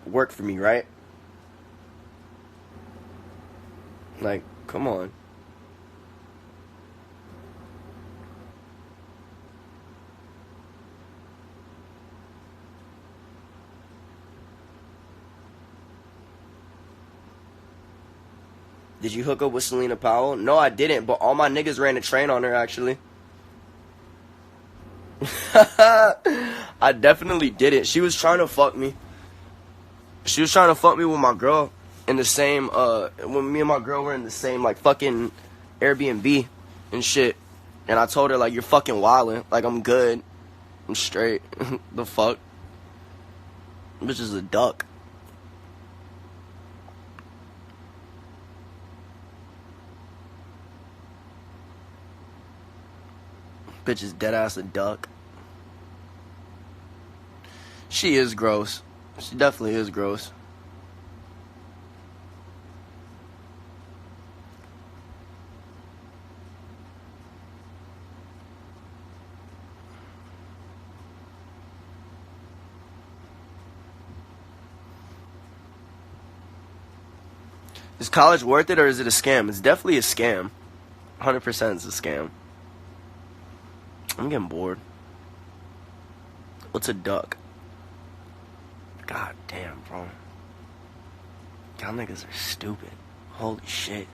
work for me, right? Like, come on. Did you hook up with Celina Powell? No, I didn't, but all my niggas ran a train on her, actually. I definitely didn't. She was trying to fuck me. She was trying to fuck me with my girl in the same, when me and my girl were in the same, like, fucking Airbnb and shit. And I told her, like, you're fucking wildin'. Like, I'm good. I'm straight. The fuck? Bitch is a duck. Bitch is dead ass a duck. She is gross. She definitely is gross. Is college worth it or is it a scam? It's definitely a scam. 100% it's a scam. I'm getting bored. What's a duck? God damn, bro. Y'all niggas are stupid. Holy shit.